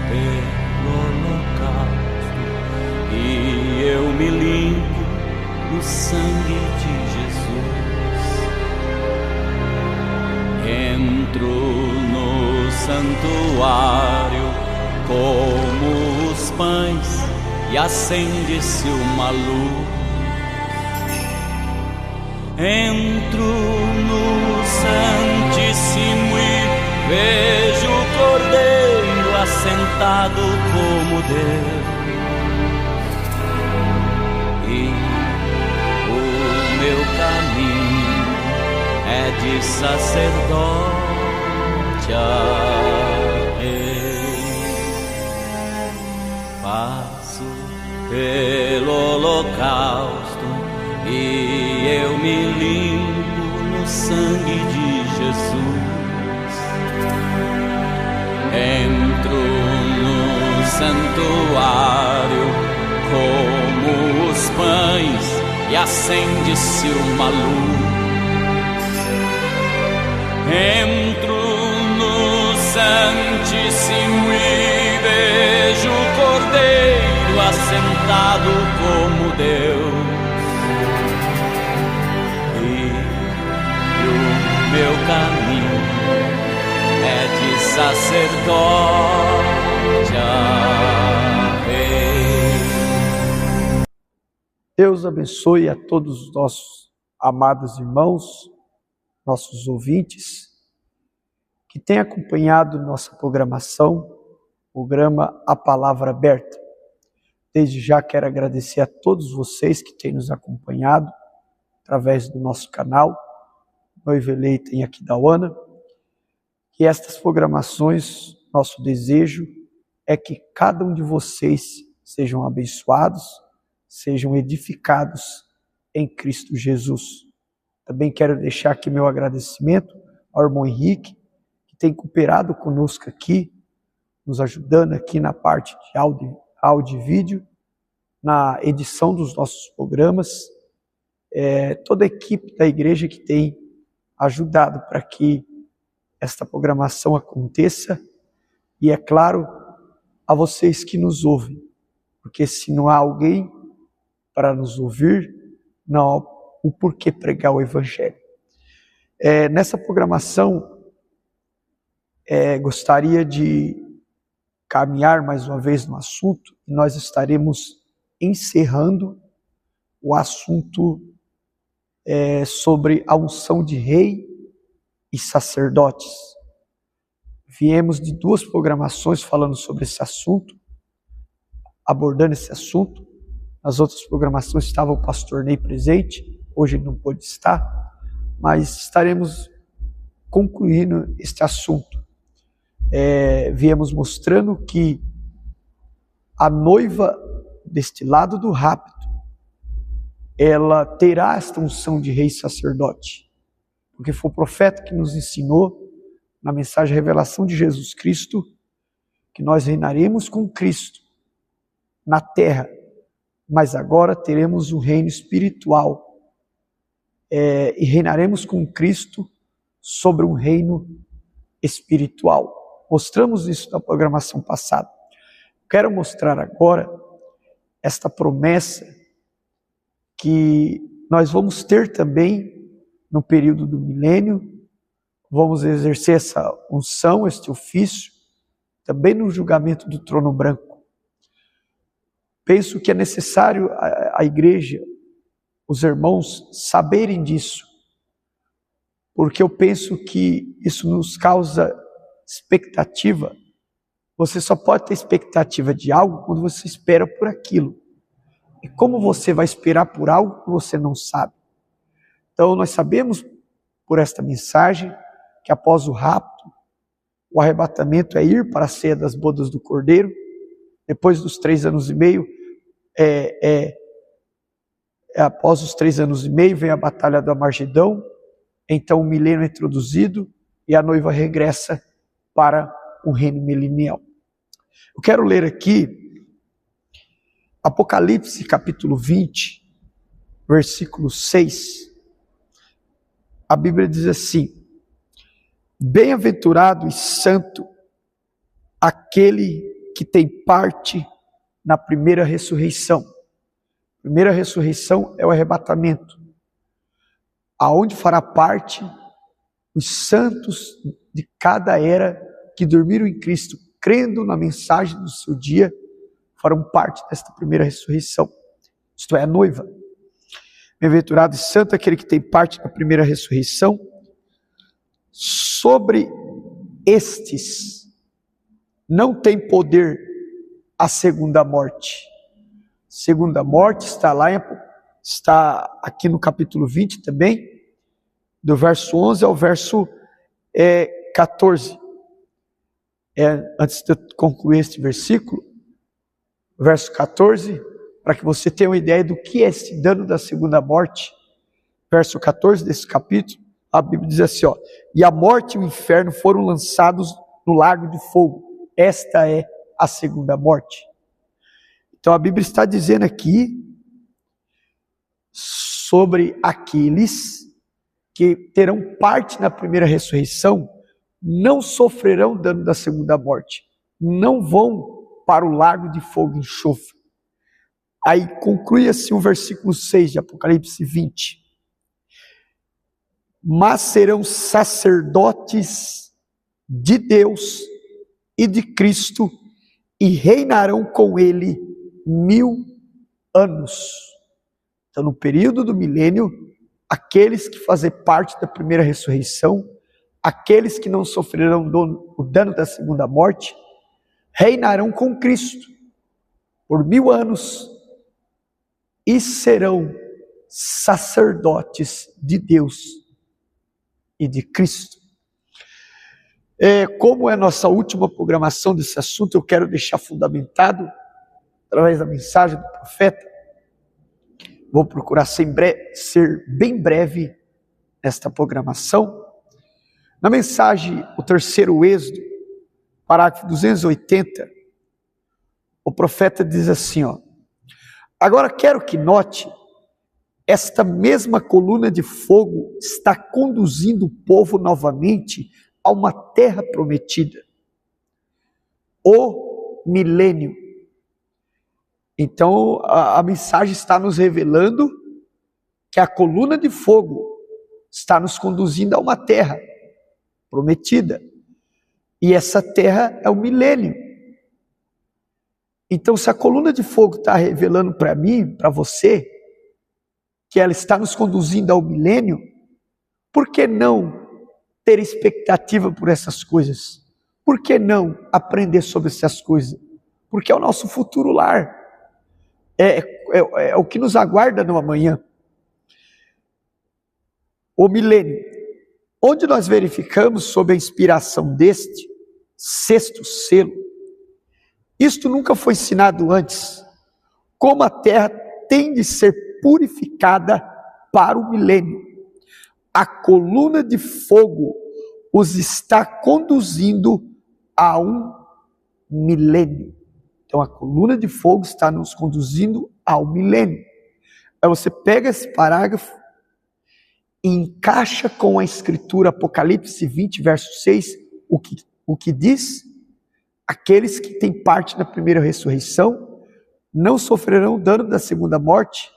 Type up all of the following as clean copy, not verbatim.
pelo holocausto, e eu me limpo no sangue de Jesus. Entro no santuário como os pães e acende-se uma luz. Entro no Santíssimo e vejo o Cordeiro assentado como Deus. E o meu caminho é de sacerdote a rei. Passo pelo holocausto e eu me limpo no sangue de Jesus. Entro no santuário como os pães e acende-se uma luz. Entro no Santíssimo e vejo o Cordeiro assentado como Deus. O meu caminho é de sacerdote a rei. Deus abençoe a todos os nossos amados irmãos, nossos ouvintes, que têm acompanhado nossa programação, programa A Palavra Aberta. Desde já quero agradecer a todos vocês que têm nos acompanhado através do nosso canal, Noiva Eleita em Aquidauana. Que estas programações, nosso desejo é que cada um de vocês sejam abençoados, sejam edificados em Cristo Jesus. Também quero deixar aqui meu agradecimento ao irmão Henrique, que tem cooperado conosco aqui, nos ajudando aqui na parte de áudio e vídeo, na edição dos nossos programas, toda a equipe da igreja que tem ajudado para que esta programação aconteça, e é claro, a vocês que nos ouvem, porque se não há alguém para nos ouvir, não há o porquê pregar o Evangelho. Nessa programação, gostaria de caminhar mais uma vez no assunto, e nós estaremos encerrando o assunto sobre a unção de rei e sacerdotes. Viemos de 2 programações falando sobre esse assunto, abordando esse assunto. Nas outras programações estava o pastor Ney presente, hoje ele não pôde estar, mas estaremos concluindo este assunto. Viemos mostrando que a noiva deste lado do rapto, ela terá esta unção de rei e sacerdote, porque foi o profeta que nos ensinou, na mensagem Revelação de Jesus Cristo, que nós reinaremos com Cristo na terra, mas agora teremos um reino espiritual, e reinaremos com Cristo sobre um reino espiritual. Mostramos isso na programação passada. Quero mostrar agora esta promessa que nós vamos ter também no período do milênio. Vamos exercer essa unção, este ofício, também no julgamento do trono branco. Penso que é necessário a igreja, os irmãos, saberem disso, porque eu penso que isso nos causa expectativa. Você só pode ter expectativa de algo quando você espera por aquilo. E como você vai esperar por algo que você não sabe? Então nós sabemos por esta mensagem que após o rapto, o arrebatamento é ir para a ceia das bodas do Cordeiro. Depois dos 3 anos e meio, após os 3 anos e meio, vem a batalha do Armagedão. Então o milênio é introduzido e a noiva regressa para o reino milenial. Eu quero ler aqui Apocalipse capítulo 20, versículo 6. A Bíblia diz assim: bem-aventurado e santo aquele que tem parte na primeira ressurreição. A primeira ressurreição é o arrebatamento, aonde fará parte os santos de cada era que dormiram em Cristo, crendo na mensagem do seu dia, farão parte desta primeira ressurreição. Isto é, a noiva. Bem-aventurado e santo aquele que tem parte da primeira ressurreição. Sobre estes não tem poder a segunda morte. Segunda morte está aqui no capítulo 20 também, do verso 11 ao verso 14. Antes de eu concluir este versículo, verso 14, para que você tenha uma ideia do que é esse dano da segunda morte. Verso 14 desse capítulo, a Bíblia diz assim, e a morte e o inferno foram lançados no lago de fogo. Esta é a segunda morte. Então a Bíblia está dizendo aqui sobre aqueles que terão parte na primeira ressurreição, não sofrerão dano da segunda morte, não vão para o lago de fogo e enxofre. Aí conclui assim o versículo 6 de Apocalipse 20. Mas serão sacerdotes de Deus e de Cristo e reinarão com ele 1000 anos. Então, no período do milênio, aqueles que fazem parte da primeira ressurreição, aqueles que não sofrerão o dano da segunda morte, reinarão com Cristo por 1000 anos e serão sacerdotes de Deus e de Cristo. Como é a nossa última programação desse assunto, eu quero deixar fundamentado, através da mensagem do profeta. Vou procurar ser bem breve nesta programação. Na mensagem, o terceiro Êxodo, parágrafo 280, o profeta diz assim, agora quero que note, esta mesma coluna de fogo está conduzindo o povo novamente a uma terra prometida, o milênio. Então a mensagem está nos revelando que a coluna de fogo está nos conduzindo a uma terra prometida, e essa terra é o milênio. Então, se a coluna de fogo está revelando para mim, para você, que ela está nos conduzindo ao milênio, por que não ter expectativa por essas coisas? Por que não aprender sobre essas coisas? Porque é o nosso futuro lar, é o que nos aguarda no amanhã. O milênio, onde nós verificamos sob a inspiração deste sexto selo, isto nunca foi ensinado antes, como a terra tem de ser purificada para o milênio. A coluna de fogo os está conduzindo a um milênio. Então a coluna de fogo está nos conduzindo ao milênio. Aí você pega esse parágrafo e encaixa com a escritura Apocalipse 20, verso 6, o que diz: aqueles que têm parte na primeira ressurreição não sofrerão dano da segunda morte,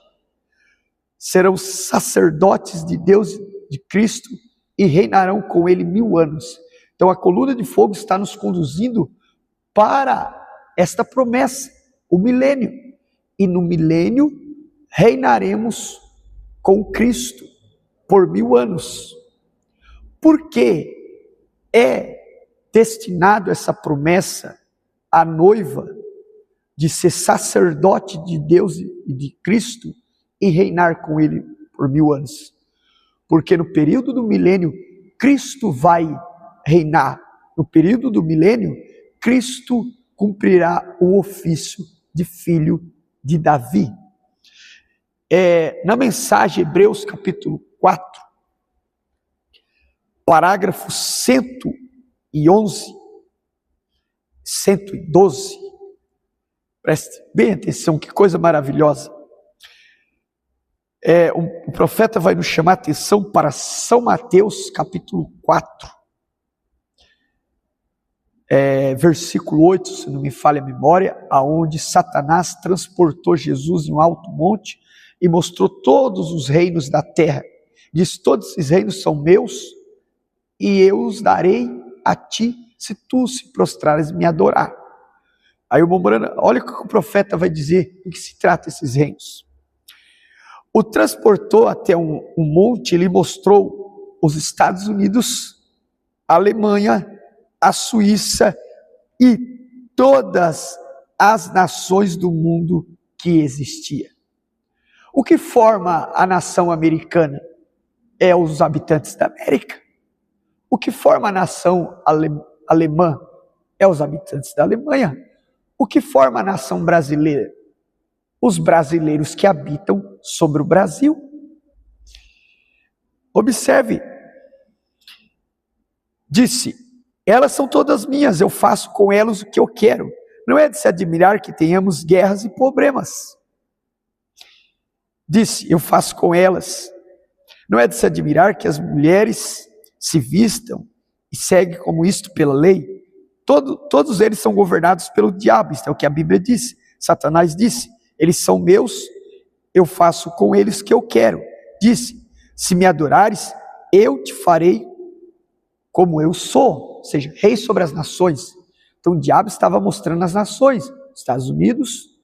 serão sacerdotes de Deus, de Cristo, e reinarão com ele 1000 anos. Então a coluna de fogo está nos conduzindo para esta promessa, o milênio. E no milênio reinaremos com Cristo por 1000 anos. Por que é destinado essa promessa à noiva de ser sacerdote de Deus e de Cristo e reinar com ele por 1000 anos? Porque no período do milênio, Cristo vai reinar. No período do milênio, Cristo cumprirá o ofício de filho de Davi. Na mensagem Hebreus capítulo 4, parágrafo 111, 112, preste bem atenção, que coisa maravilhosa. O profeta vai nos chamar a atenção para São Mateus capítulo 4. versículo 8, se não me falha a memória, aonde Satanás transportou Jesus em um alto monte e mostrou todos os reinos da terra. Diz: todos esses reinos são meus e eu os darei a ti se tu se prostrares e me adorar. Aí o Mombrana, olha o que o profeta vai dizer, em que se trata esses reinos. O transportou até um monte e lhe mostrou os Estados Unidos, a Alemanha, a Suíça e todas as nações do mundo que existia. O que forma a nação americana é os habitantes da América. O que forma a nação alemã é os habitantes da Alemanha. O que forma a nação brasileira? Os brasileiros que habitam sobre o Brasil. Observe, disse: elas são todas minhas, eu faço com elas o que eu quero. Não é de se admirar que tenhamos guerras e problemas. Disse: eu faço com elas. Não é de se admirar que as mulheres se vistam e seguem como isto pela lei. Todos eles são governados pelo diabo, isto é o que a Bíblia diz. Satanás disse: eles são meus, eu faço com eles o que eu quero. Disse: se me adorares, eu te farei como eu sou, ou seja, rei sobre as nações. Então o diabo estava mostrando as nações, Estados Unidos,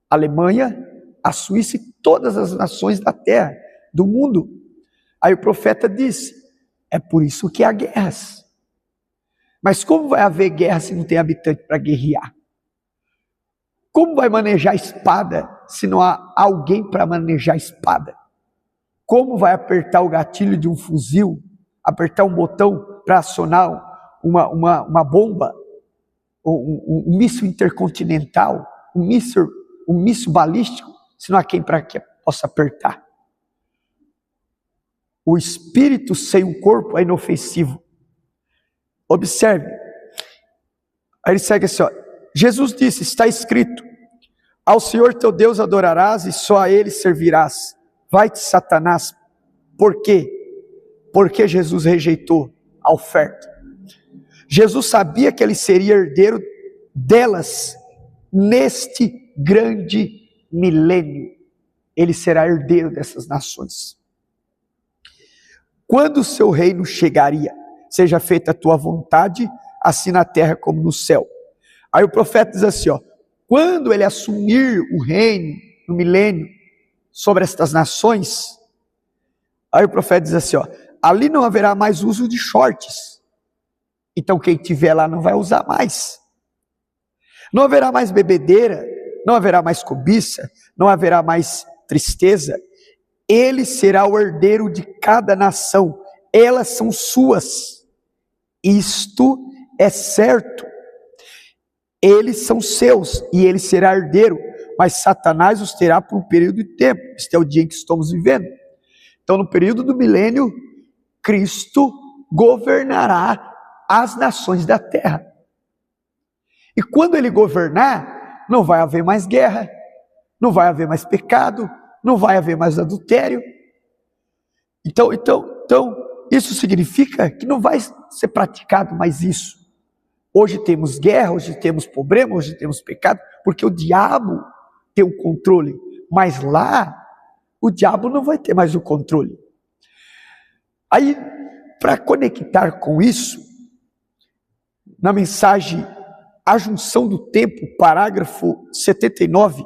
Alemanha, a Suíça e todas as nações da terra, do mundo. Aí o profeta disse: é por isso que há guerras. Mas como vai haver guerra se não tem habitante para guerrear? Como vai manejar espada se não há alguém para manejar espada? Como vai apertar o gatilho de um fuzil, apertar um botão para acionar uma bomba, um míssil intercontinental, um míssil balístico, se não há quem para que possa apertar? O espírito sem um corpo é inofensivo. Observe. Aí ele segue assim, ó. Jesus disse: está escrito: ao Senhor teu Deus adorarás e só a Ele servirás. Vai-te, Satanás. Por quê? Porque Jesus rejeitou a oferta. Jesus sabia que ele seria herdeiro delas neste grande milênio. Ele será herdeiro dessas nações. Quando o seu reino chegaria, seja feita a tua vontade, assim na terra como no céu. Aí o profeta diz assim, ó: quando ele assumir o reino no milênio sobre estas nações, aí o profeta diz assim, ó: ali não haverá mais uso de shorts. Então quem tiver lá não vai usar mais. Não haverá mais bebedeira, não haverá mais cobiça, não haverá mais tristeza. Ele será o herdeiro de cada nação, elas são suas. Isto é certo. Eles são seus e ele será herdeiro, mas Satanás os terá por um período de tempo. Este é o dia em que estamos vivendo. Então, no período do milênio, Cristo governará as nações da terra. E quando ele governar, não vai haver mais guerra, não vai haver mais pecado, não vai haver mais adultério. Então, isso significa que não vai ser praticado mais isso. Hoje temos guerra, hoje temos problema, hoje temos pecado, porque o diabo tem o controle. Mas lá, o diabo não vai ter mais o controle. Aí, para conectar com isso, na mensagem A Junção do Tempo, parágrafo 79,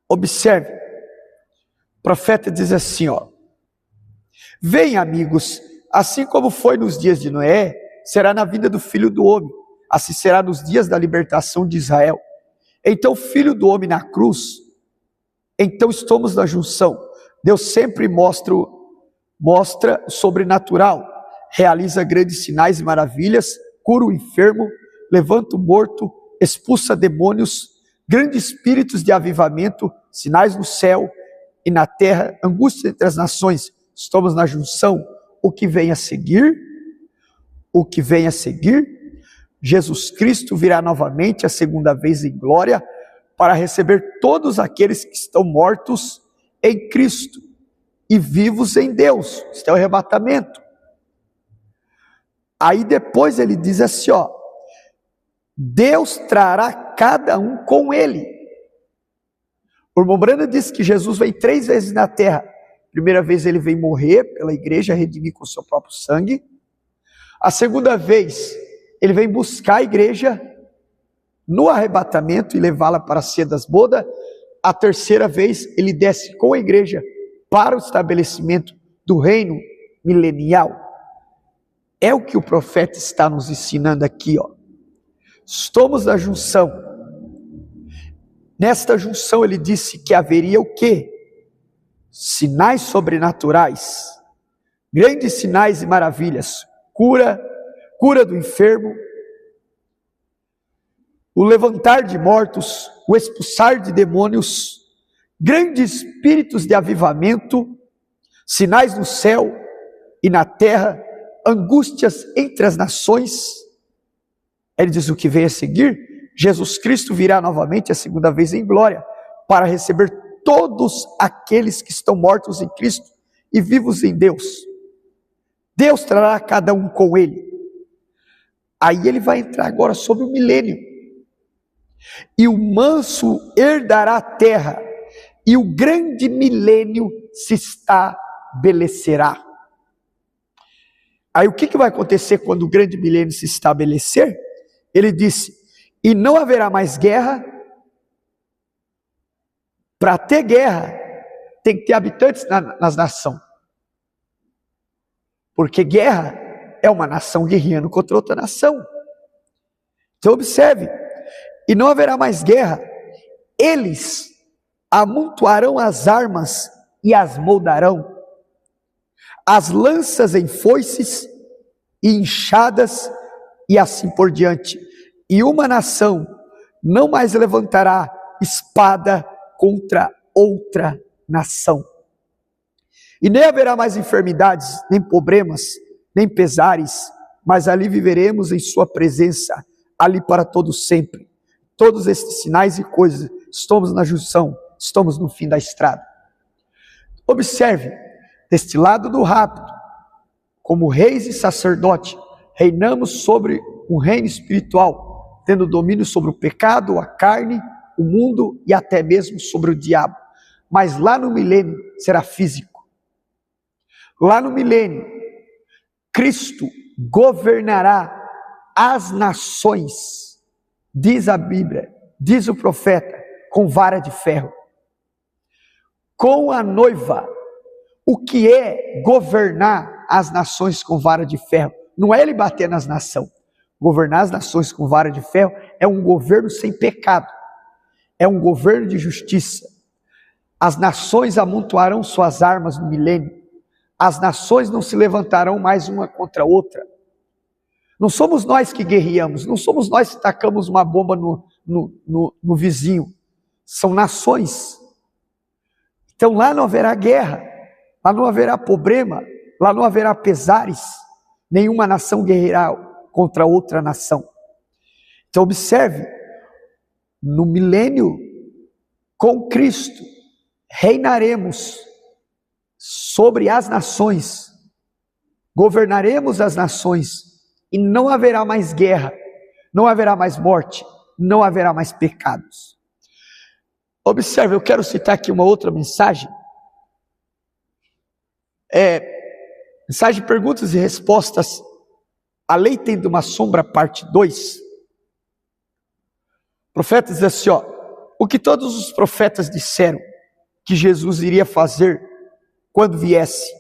observe, o profeta diz assim, ó: vem, amigos, assim como foi nos dias de Noé, será na vinda do Filho do Homem, assim será nos dias da libertação de Israel. Então o Filho do Homem na cruz, então estamos na junção. Deus sempre mostra o sobrenatural, realiza grandes sinais e maravilhas, cura o enfermo, levanta o morto, expulsa demônios, grandes espíritos de avivamento, sinais no céu e na terra, angústia entre as nações. Estamos na junção. O que vem a seguir? Jesus Cristo virá novamente a segunda vez em glória para receber todos aqueles que estão mortos em Cristo e vivos em Deus. Este é o arrebatamento. Aí depois ele diz assim, ó, Deus trará cada um com ele. O irmão Branham diz que Jesus vem 3 vezes na terra. Primeira vez ele vem morrer pela igreja, redimir com o seu próprio sangue. A segunda vez ele vem buscar a igreja no arrebatamento e levá-la para a ceia das bodas. A terceira vez ele desce com a igreja para o estabelecimento do reino milenial. É o que o profeta está nos ensinando aqui, ó. Estamos na junção. Nesta junção ele disse que haveria o quê? Sinais sobrenaturais, grandes sinais e maravilhas, cura do enfermo, o levantar de mortos, o expulsar de demônios, grandes espíritos de avivamento, sinais no céu e na terra, angústias entre as nações. Ele diz o que vem a seguir: Jesus Cristo virá novamente a segunda vez em glória para receber todos aqueles que estão mortos em Cristo e vivos em Deus. Deus trará cada um com ele. Aí ele vai entrar agora sobre o milênio. E o manso herdará a terra, e o grande milênio se estabelecerá. Aí o que vai acontecer quando o grande milênio se estabelecer? Ele disse, e não haverá mais guerra. Para ter guerra, tem que ter habitantes nas nações. Porque guerra é uma nação guerreando contra outra nação. Então observe, e não haverá mais guerra, eles amontoarão as armas e as moldarão, as lanças em foices e enxadas e assim por diante. E uma nação não mais levantará espada contra outra nação. E nem haverá mais enfermidades, nem problemas, nem pesares, mas ali viveremos em sua presença, ali para todo sempre. Todos esses sinais e coisas, estamos na junção, estamos no fim da estrada. Observe, deste lado do rapto, como reis e sacerdote, reinamos sobre um reino espiritual, tendo domínio sobre o pecado, a carne, o mundo e até mesmo sobre o diabo. Mas lá no milênio será físico. Lá no milênio, Cristo governará as nações, diz a Bíblia, diz o profeta, com vara de ferro. Com a noiva. O que é governar as nações com vara de ferro? Não é ele bater nas nações. Governar as nações com vara de ferro é um governo sem pecado. É um governo de justiça. As nações amontoarão suas armas no milênio. As nações não se levantarão mais uma contra a outra. Não somos nós que guerreamos, não somos nós que tacamos uma bomba no vizinho. São nações. Então lá não haverá guerra, lá não haverá problema, lá não haverá pesares. Nenhuma nação guerreará contra outra nação. Então observe, no milênio, com Cristo, reinaremos sobre as nações, governaremos as nações, e não haverá mais guerra, não haverá mais morte, não haverá mais pecados. Observe, eu quero citar aqui uma outra mensagem, mensagem de perguntas e respostas, a lei tendo uma sombra, parte 2. O profeta diz assim, ó, o que todos os profetas disseram que Jesus iria fazer quando viesse,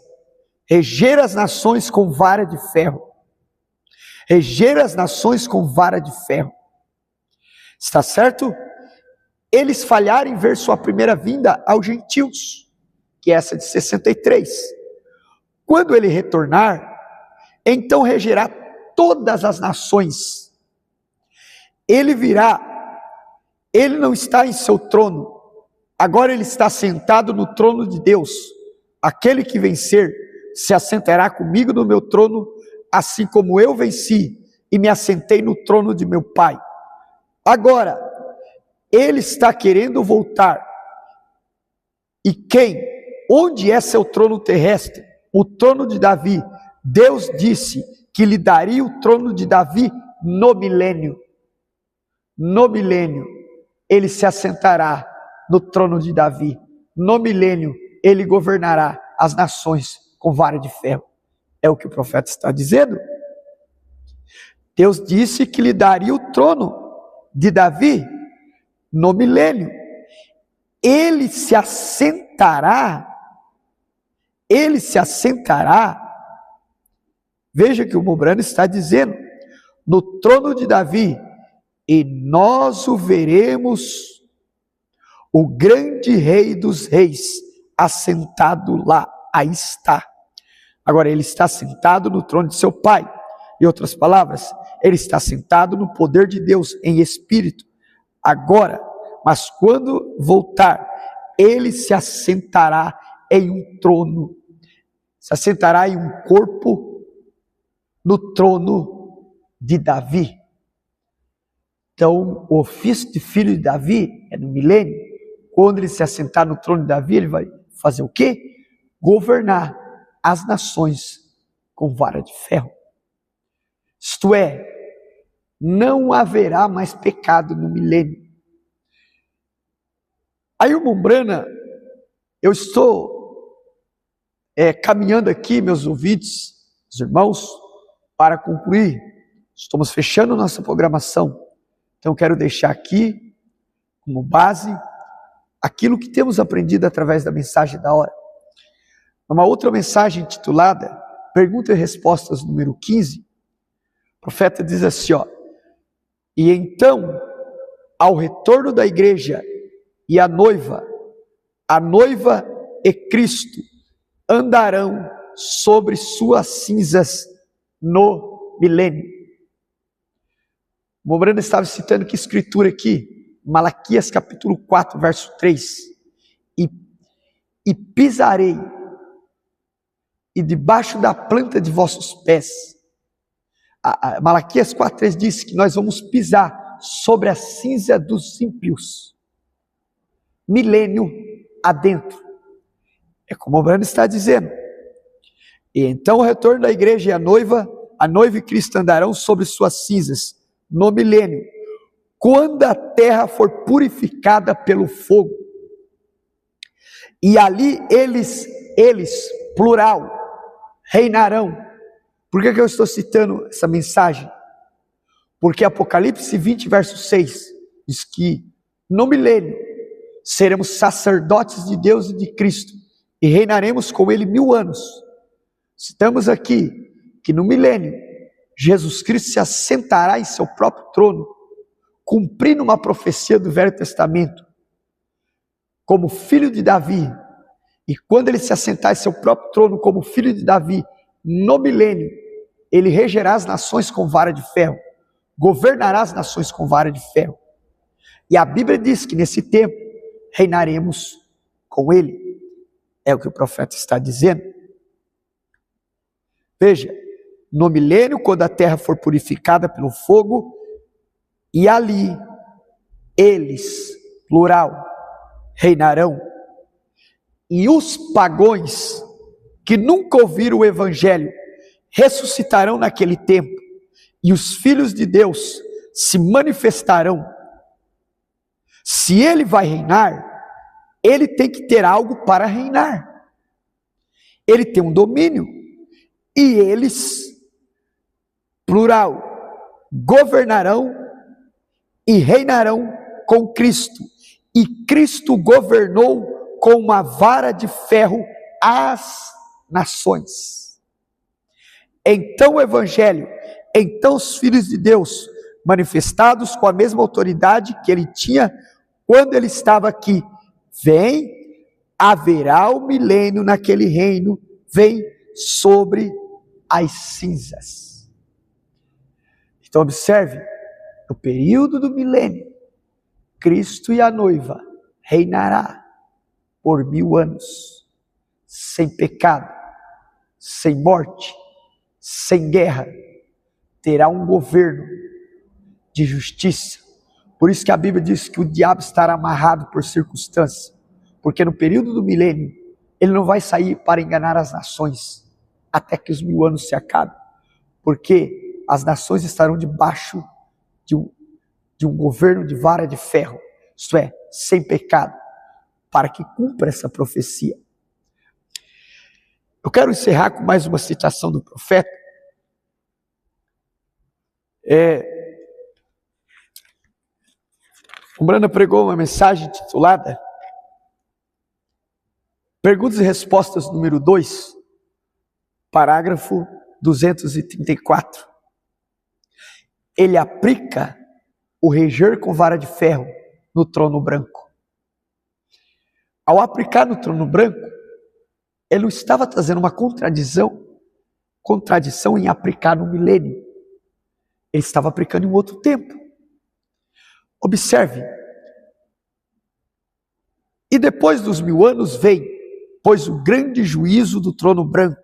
reger as nações com vara de ferro, reger as nações com vara de ferro, está certo? Eles falharam em ver sua primeira vinda aos gentios, que é essa de 63, quando ele retornar, então regerá todas as nações, ele virá, ele não está em seu trono, agora ele está sentado no trono de Deus. Aquele que vencer se assentará comigo no meu trono, assim como eu venci e me assentei no trono de meu Pai. Agora, ele está querendo voltar. E quem? Onde é seu trono terrestre? O trono de Davi. Deus disse que lhe daria o trono de Davi no milênio. No milênio, ele se assentará no trono de Davi. No milênio, ele governará as nações com vara de ferro. É o que o profeta está dizendo. Deus disse que lhe daria o trono de Davi no milênio. Ele se assentará. Veja que o Mombrano está dizendo, no trono de Davi, e nós o veremos, o grande rei dos reis, assentado lá. Aí está. Agora, ele está sentado no trono de seu pai. Em outras palavras, ele está sentado no poder de Deus em espírito. Agora, mas quando voltar, ele se assentará em um trono. Se assentará em um corpo no trono de Davi. Então, o ofício de filho de Davi é no milênio. Quando ele se assentar no trono de Davi, ele vai fazer o quê? Governar as nações com vara de ferro. Isto é, não haverá mais pecado no milênio. Aí o Mombrana, eu estou caminhando aqui, meus ouvintes, os irmãos, para concluir. Estamos fechando nossa programação. Então quero deixar aqui, como base, aquilo que temos aprendido através da mensagem da hora. Uma outra mensagem intitulada Perguntas e Respostas número 15, o profeta diz assim, e então, ao retorno da igreja e a noiva e Cristo andarão sobre suas cinzas no milênio. O Mombrano estava citando que escritura aqui? Malaquias capítulo 4, verso 3. E pisarei, e debaixo da planta de vossos pés. Malaquias 4, 3 diz que nós vamos pisar sobre a cinza dos ímpios. Milênio adentro. É como o Mombrano está dizendo. E então o retorno da igreja e a noiva e Cristo andarão sobre suas cinzas no milênio, quando a terra for purificada pelo fogo. E ali eles, plural, reinarão. Por que eu estou citando essa mensagem? Porque Apocalipse 20, verso 6, diz que no milênio seremos sacerdotes de Deus e de Cristo, e reinaremos com Ele 1000 anos. Citamos aqui que no milênio, Jesus Cristo se assentará em seu próprio trono, cumprindo uma profecia do Velho Testamento, como filho de Davi. E quando ele se assentar em seu próprio trono como filho de Davi, no milênio, ele regerá as nações com vara de ferro, governará as nações com vara de ferro. E a Bíblia diz que nesse tempo reinaremos com ele. É o que o profeta está dizendo. Veja, no milênio, quando a terra for purificada pelo fogo, e ali eles, plural, reinarão. E os pagões que nunca ouviram o evangelho ressuscitarão naquele tempo, e os filhos de Deus se manifestarão. Se ele vai reinar, ele tem que ter algo para reinar. Ele tem um domínio, e eles, plural, governarão e reinarão com Cristo. E Cristo governou com uma vara de ferro as nações. Então o evangelho, então os filhos de Deus, manifestados com a mesma autoridade que ele tinha quando ele estava aqui, vem, haverá o milênio naquele reino, vem sobre as cinzas. Então observe, no período do milênio, Cristo e a noiva reinará por 1000 anos, sem pecado, sem morte, sem guerra. Terá um governo de justiça. Por isso que a Bíblia diz que o diabo estará amarrado por circunstância, porque no período do milênio ele não vai sair para enganar as nações até que os 1000 anos se acabem. porque as nações estarão debaixo de um governo de vara de ferro, isto é, sem pecado, para que cumpra essa profecia. Eu quero encerrar com mais uma citação do profeta. O Brana pregou uma mensagem titulada Perguntas e Respostas número 2, parágrafo 234. Ele aplica o reger com vara de ferro no trono branco. Ao aplicar no trono branco, ele não estava trazendo uma contradição em aplicar no milênio. Ele estava aplicando em um outro tempo. Observe. E depois dos 1000 anos vem, pois, o grande juízo do trono branco,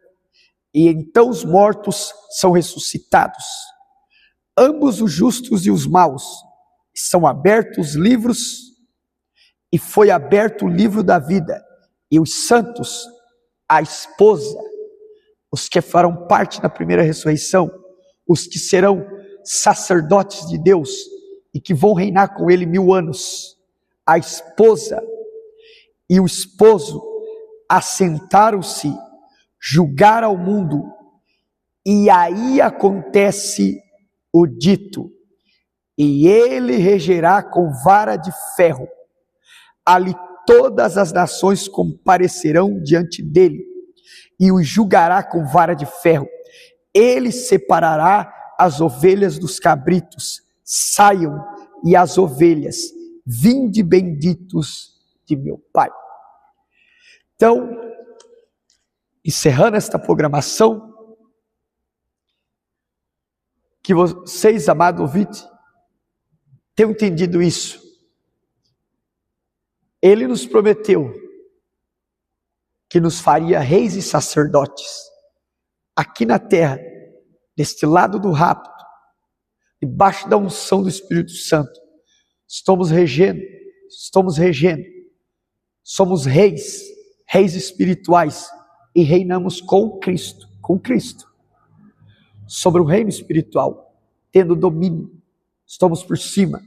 e então os mortos são ressuscitados. Ambos os justos e os maus são abertos livros, e foi aberto o livro da vida, e os santos, a esposa, os que farão parte da primeira ressurreição, os que serão sacerdotes de Deus e que vão reinar com ele 1000 anos, a esposa e o esposo assentaram-se, julgar ao mundo, e aí acontece o dito, e ele regerá com vara de ferro, ali todas as nações comparecerão diante dele, e os julgará com vara de ferro. Ele separará as ovelhas dos cabritos. Saiam, e as ovelhas, vinde benditos de meu Pai. Então, encerrando esta programação, que vocês, amado ouvinte, tenham entendido isso. Ele nos prometeu que nos faria reis e sacerdotes aqui na terra, deste lado do rapto, debaixo da unção do Espírito Santo. Estamos regendo, somos reis espirituais, e reinamos com Cristo, sobre o reino espiritual, tendo domínio. Estamos por cima,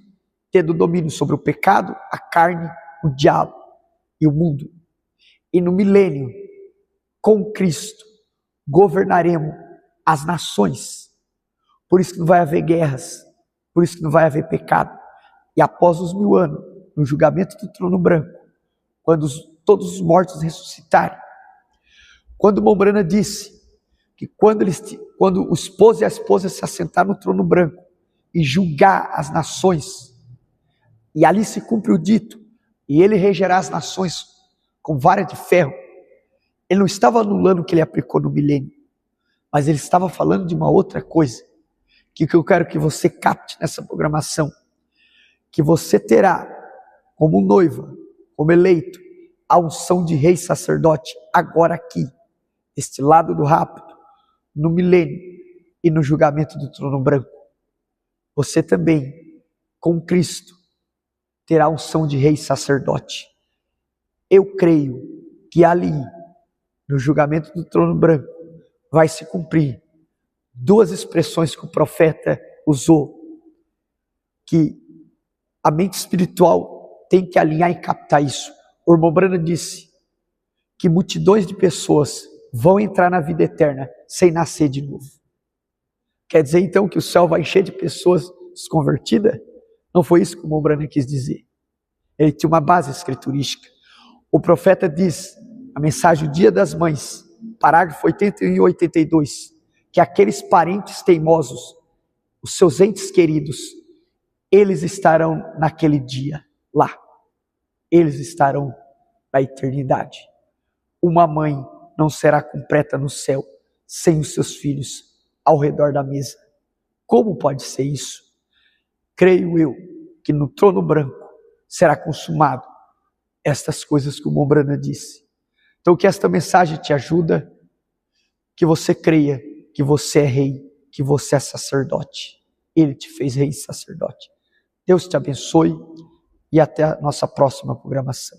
tendo domínio sobre o pecado, a carne, o diabo e o mundo. E no milênio, com Cristo, governaremos as nações. Por isso que não vai haver guerras, por isso que não vai haver pecado. E após os 1000 anos, no julgamento do trono branco, quando todos os mortos ressuscitarem, quando Mombrana disse que quando o esposo e a esposa se assentaram no trono branco e julgar as nações, e ali se cumpre o dito, e ele regerá as nações com vara de ferro, ele não estava anulando o que ele aplicou no milênio, mas ele estava falando de uma outra coisa, que eu quero que você capte nessa programação, que você terá como noiva, como eleito, a unção de rei sacerdote, agora aqui, este lado do rapto, no milênio e no julgamento do trono branco. Você também, com Cristo, terá a unção de rei sacerdote. Eu creio que ali, no julgamento do trono branco, vai se cumprir duas expressões que o profeta usou, que a mente espiritual tem que alinhar e captar isso. O irmão Brana disse que multidões de pessoas vão entrar na vida eterna sem nascer de novo. Quer dizer então que o céu vai encher de pessoas desconvertidas? Não foi isso que o irmão Brana quis dizer. Ele tinha uma base escriturística. O profeta diz, a mensagem do Dia das Mães, parágrafo 81 e 82, que aqueles parentes teimosos, os seus entes queridos, eles estarão naquele dia lá. Eles estarão na eternidade. Uma mãe não será completa no céu sem os seus filhos ao redor da mesa. Como pode ser isso? Creio eu que no trono branco será consumado estas coisas que o Mombrana disse. Então que esta mensagem te ajuda, que você creia que você é rei, que você é sacerdote. Ele te fez rei e sacerdote. Deus te abençoe e até a nossa próxima programação.